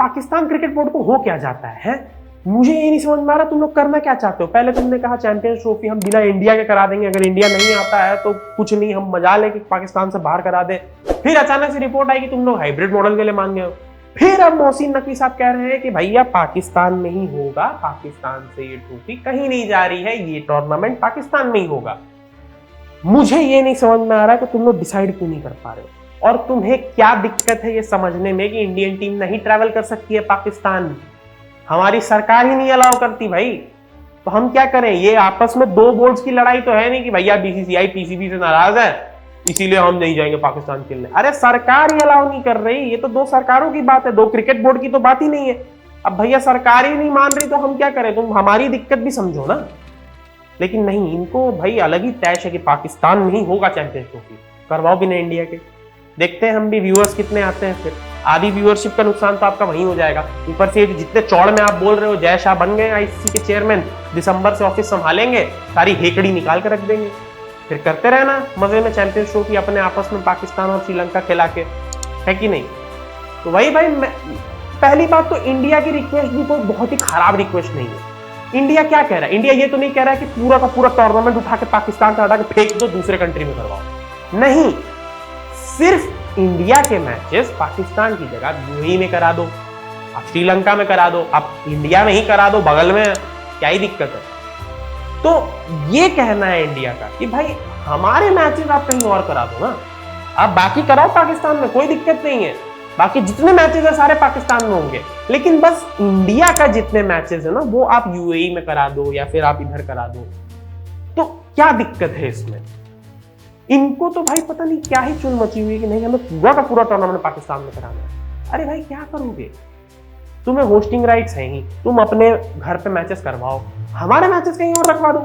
Pakistan cricket board को हो क्या जाता है? मुझे ये नहीं समझ में आ रहा तुम लोग करना क्या चाहते हो। पहले तुमने कहा चैंपियंस ट्रॉफी हम बिना इंडिया के करा देंगे, अगर इंडिया नहीं आता है तो कुछ नहीं, हम मजा लें कि पाकिस्तान से बाहर करा दें। फिर अचानक से रिपोर्ट आई कि तुम लोग हाइब्रिड मॉडल के लिए मान गए हो। फिर अब मोहसिन नकवी साहब कह रहे हैं कि भैया पाकिस्तान में ही होगा, पाकिस्तान से ये ट्रॉफी कहीं नहीं जा रही है, ये टूर्नामेंट पाकिस्तान में ही होगा। मुझे ये नहीं समझ में आ रहा कि तुम लोग डिसाइड क्यों नहीं कर पा रहे हो, और तुम्हें क्या दिक्कत है ये समझने में कि इंडियन टीम नहीं ट्रैवल कर सकती है पाकिस्तान। हमारी सरकार ही नहीं अलाउ करती भाई, तो हम क्या करें? ये आपस में दो बोर्ड्स की लड़ाई तो है नहीं कि भैया बीसीसीआई पीसीबी से नाराज है इसीलिए हम नहीं जाएंगे पाकिस्तान खेलने। अरे सरकार ही अलाउ नहीं कर रही, ये तो दो सरकारों की बात है, दो क्रिकेट बोर्ड की तो बात ही नहीं है। अब भैया सरकार ही नहीं मान रही तो हम क्या करें? तुम हमारी दिक्कत भी समझो ना। लेकिन नहीं, इनको भाई अलग ही तैश है कि पाकिस्तान में ही होगा चैंपियंस ट्रॉफी, करवाओ भी नहीं इंडिया के। देखते हैं हम भी व्यूअर्स कितने आते हैं, फिर आधी व्यूअरशिप का नुकसान तो आपका वहीं हो जाएगा। ऊपर से जितने चौड़ में आप बोल रहे हो जय शाह बन गए आईसीसी के चेयरमैन, दिसंबर से ऑफिस संभालेंगे, सारी हेकड़ी निकाल के रख देंगे, फिर करते रहना मजे में चैंपियंस ट्रॉफी अपने आपस में पाकिस्तान और श्रीलंका खिला के, है कि नहीं? तो वही भाई, पहली बात तो इंडिया की रिक्वेस्ट भी कोई बहुत ही खराब रिक्वेस्ट नहीं है। इंडिया क्या कह रहा है? इंडिया ये तो नहीं कह रहा है कि पूरा का पूरा टूर्नामेंट उठा के पाकिस्तान का हटा के फेंक दो दूसरे कंट्री में करवाओ, नहीं, सिर्फ इंडिया के मैचेस पाकिस्तान की जगह यूएई में करा दो, आप श्रीलंका में करा दो, आप इंडिया में ही करा दो, बगल में, क्या ही दिक्कत है? तो ये कहना है इंडिया का कि भाई हमारे मैचेस आप कहीं और करा दो ना, आप बाकी कराओ पाकिस्तान में, कोई दिक्कत नहीं है, बाकी जितने मैचेस है सारे पाकिस्तान में होंगे, लेकिन बस इंडिया का जितने मैचेस है ना वो आप यूएई में करा दो या फिर आप इधर करा दो। तो क्या दिक्कत है इसमें? इनको तो भाई पता नहीं क्या ही चुन मची हुई है कि नहीं हमें पूरा का पूरा टूर्नामेंट पाकिस्तान में कराना है। अरे भाई क्या करोगे? तुम्हें होस्टिंग राइट्स हैं ही, तुम अपने घर पे मैचेस करवाओ, हमारे मैचेस कहीं और रखवा दो।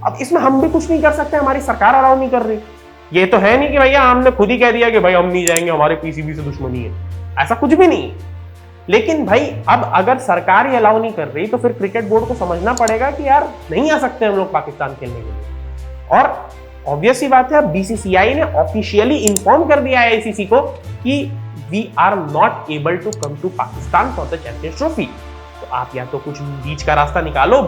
अब इसमें हम भी कुछ नहीं कर सकते, हमारी सरकार अलाउ नहीं कर रही। ये तो है नहीं कि भैया हमने खुद ही कह दिया कि भाई हम नहीं जाएंगे, हमारे पीसीबी से दुश्मनी है, ऐसा कुछ भी नहीं। लेकिन भाई अब अगर सरकार ही अलाउ नहीं कर रही तो फिर क्रिकेट बोर्ड को समझना पड़ेगा कि यार नहीं आ सकते हम लोग पाकिस्तान खेलने के लिए। और ऑब्वियस सी बात है, बीसीसीआई ने ऑफिशियली इन्फॉर्म कर दिया है आईसीसी को कि we are not able to come to Pakistan for the Champions Trophy. तो आप या तो कुछ बीच का रास्ता निकालो,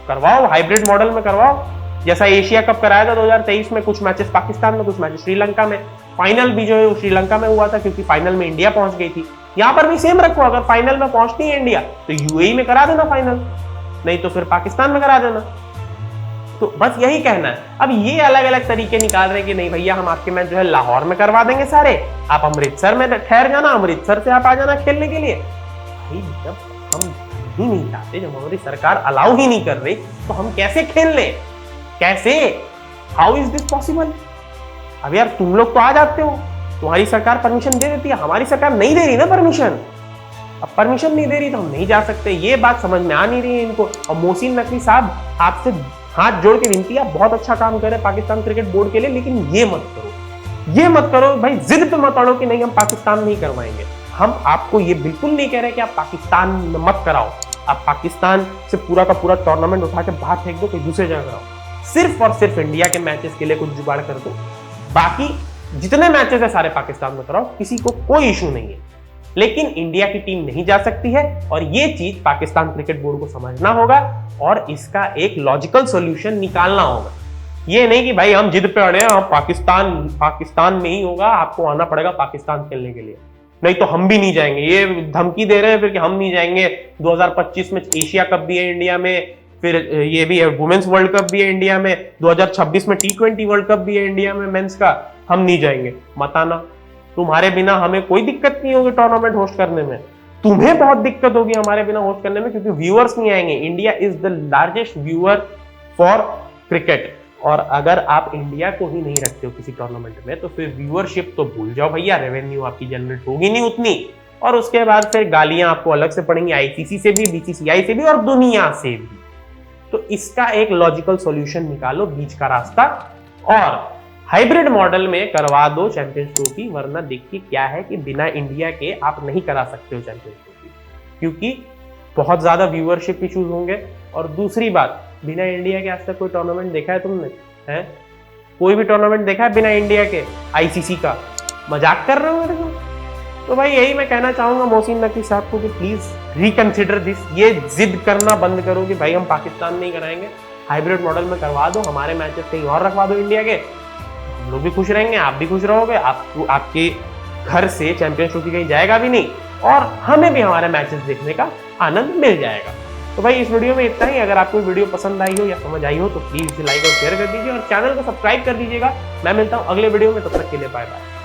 करवाओ, हाइब्रिड मॉडल में करवाओ, जैसा एशिया कप कराया था 2023 में, कुछ मैचेस पाकिस्तान में, कुछ मैचेस श्रीलंका में। फाइनल भी जो है वो श्रीलंका में हुआ था क्योंकि फाइनल में इंडिया पहुंच गई थी। यहां पर भी सेम रखो, अगर फाइनल में पहुंचती है इंडिया तो यूएई में करा देना फाइनल, नहीं तो फिर पाकिस्तान में करा देना। तो बस यही कहना है। अब ये अलग अलग तरीके निकाल रहे हैं कि नहीं भैया हम आपके मैच जो है लाहौर में करवा देंगे सारे, आप अमृतसर में ठहर जाना, अमृतसर से आप आ जाना खेलने के लिए। भाई जब हम ही नहीं चाहते, जब हमारी सरकार अलाउ ही नहीं कर रही तो हम कैसे खेल लें? कैसे? How is this possible? अब यार तुम लोग तो आ जाते हो, तुम्हारी सरकार परमिशन दे देती है, हमारी सरकार नहीं दे रही ना परमिशन। अब परमिशन नहीं दे रही तो हम नहीं जा सकते, ये बात समझ में आ नहीं रही है इनको। और मोहसिन नकवी साहब आपसे हाथ जोड़ के विनती है, आप बहुत अच्छा काम कर रहे हैं पाकिस्तान क्रिकेट बोर्ड के लिए, लेकिन ये मत करो, ये मत करो भाई, जिद पे मत अड़ो कि नहीं हम पाकिस्तान नहीं करवाएंगे। हम आपको ये बिल्कुल नहीं कह रहे कि आप पाकिस्तान में मत कराओ, आप पाकिस्तान से पूरा का पूरा टूर्नामेंट उठा के बाहर फेंक दो, कोई दूसरे जगह कराओ, सिर्फ और सिर्फ इंडिया के मैचेस के लिए कुछ जुगाड़ कर दो, बाकी जितने मैचेस है सारे पाकिस्तान में कराओ, किसी को कोई इशू नहीं है। लेकिन इंडिया की टीम नहीं जा सकती है और ये चीज पाकिस्तान क्रिकेट बोर्ड को समझना होगा और इसका एक लॉजिकल सॉल्यूशन निकालना होगा। ये नहीं कि भाई हम जिद पे अड़े हैं, हम पाकिस्तान में ही होगा, आपको आना पड़ेगा पाकिस्तान खेलने के लिए, नहीं तो हम भी नहीं जाएंगे। ये धमकी दे रहे हैं फिर कि हम नहीं जाएंगे। 2025 में एशिया कप भी है इंडिया में, फिर ये भी है वुमेन्स वर्ल्ड कप भी है इंडिया में, 2026 में T20 वर्ल्ड कप भी है इंडिया में मेंस का, हम नहीं जाएंगे। मत आना, तुम्हारे बिना हमें कोई दिक्कत नहीं होगी टूर्नामेंट होस्ट करने में, तुम्हें बहुत दिक्कत होगी हमारे बिना होस्ट करने में, क्योंकि व्यूअर्स नहीं आएंगे। India is the largest viewer for cricket, और अगर आप इंडिया को ही नहीं रखते हो किसी टूर्नामेंट में तो फिर व्यूअरशिप तो भूल जाओ भैया, रेवेन्यू आपकी जनरेट होगी नहीं उतनी, और उसके बाद फिर गालियां आपको अलग से पड़ेंगी आईसीसी से भी, बीसीसीआई से भी और दुनिया से भी। तो इसका एक लॉजिकल सॉल्यूशन निकालो, बीच का रास्ता, और हाइब्रिड मॉडल में करवा दो चैंपियंस ट्रॉफी, वरना देखिए क्या है कि बिना इंडिया के आप नहीं करा सकते हो चैंपियंस ट्रॉफी, क्योंकि बहुत ज्यादा व्यूअरशिप इश्यूज होंगे। और दूसरी बात, बिना इंडिया के आज तक कोई टूर्नामेंट देखा है तुमने? है कोई भी टूर्नामेंट देखा है बिना इंडिया के आईसीसी का? मजाक कर रहे हो मेरे को? तो भाई यही मैं कहना चाहूंगा मोहसिन नकवी साहब को कि प्लीज रिकंसिडर दिस, ये जिद करना बंद करो कि भाई हम पाकिस्तान नहीं कराएंगे, हाइब्रिड मॉडल में करवा दो, हमारे मैचेस कहीं और रखवा दो इंडिया के, हम लोग भी खुश रहेंगे, आप भी खुश रहोगे, आपके घर से चैंपियंस ट्रॉफी कहीं जाएगा भी नहीं और हमें भी हमारे मैचेस देखने का आनंद मिल जाएगा। तो भाई इस वीडियो में इतना ही। अगर आपको वीडियो पसंद आई हो या समझ आई हो तो प्लीज इसे लाइक और शेयर कर दीजिए और चैनल को सब्सक्राइब कर दीजिएगा। मैं मिलता हूँ अगले वीडियो में, तब तक के लिए बाय बाय।